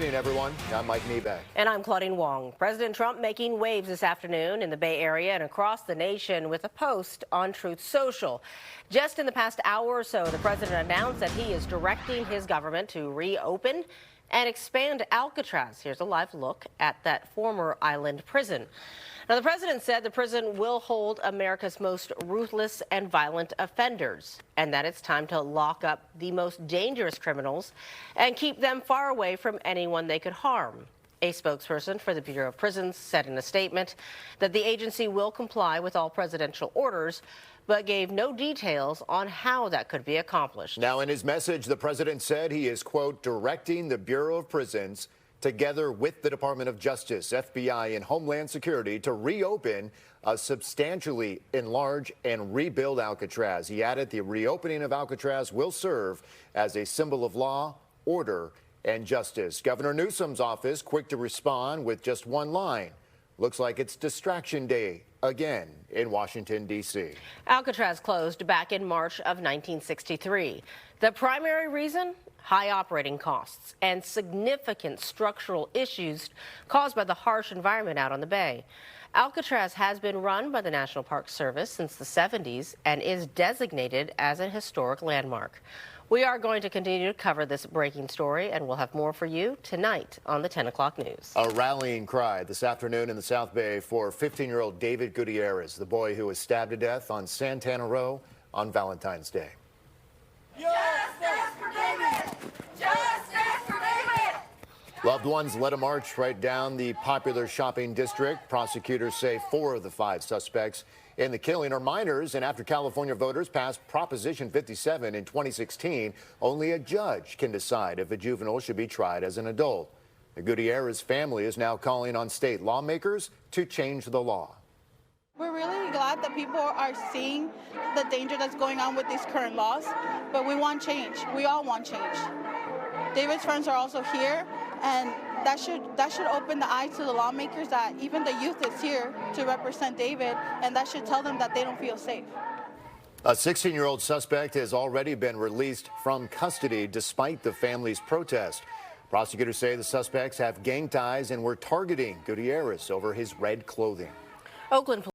evening, everyone. I'm Mike Niebeck. And I'm Claudine Wong. President Trump making waves this afternoon in the Bay Area and across the nation with a post on Truth Social. Just in the past hour or so, the president announced that he is directing his government to reopen and expand Alcatraz. Here's a live look at that former island prison. Now, the president said the prison will hold America's most ruthless and violent offenders, and that it's time to lock up the most dangerous criminals and keep them far away from anyone they could harm. A spokesperson for the Bureau of Prisons said in a statement that the agency will comply with all presidential orders, but gave no details on how that could be accomplished. Now, in his message, the president said he is, quote, directing the Bureau of Prisons together with the Department of Justice, FBI, and Homeland Security to reopen, substantially enlarge, and rebuild Alcatraz. He added the reopening of Alcatraz will serve as a symbol of law, order, and justice. Governor Newsom's office quick to respond with just one line. Looks like it's distraction day again in Washington, D.C. Alcatraz closed back in March of 1963. The primary reason? High operating costs and significant structural issues caused by the harsh environment out on the bay. Alcatraz has been run by the National Park Service since the 70s and is designated as a historic landmark. We are going to continue to cover this breaking story, and we'll have more for you tonight on the 10 o'clock news. A rallying cry this afternoon in the South Bay for 15-year-old David Gutierrez, the boy who was stabbed to death on Santana Row on Valentine's Day. Justice for David! Justice for David! Loved ones led a march right down the popular shopping district. Prosecutors say 4 of the 5 suspects in the killing are minors, and after California voters passed Proposition 57 in 2016, only a judge can decide if a juvenile should be tried as an adult. The Gutierrez family is now calling on state lawmakers to change the law. We're really glad that people are seeing the danger that's going on with these current laws, but we want change. We all want change. David's friends are also here, and that should open the eyes to the lawmakers that even the youth is here to represent David, and that should tell them that they don't feel safe. A 16-year-old suspect has already been released from custody despite the family's protest. Prosecutors say the suspects have gang ties and were targeting Gutierrez over his red clothing. Oakland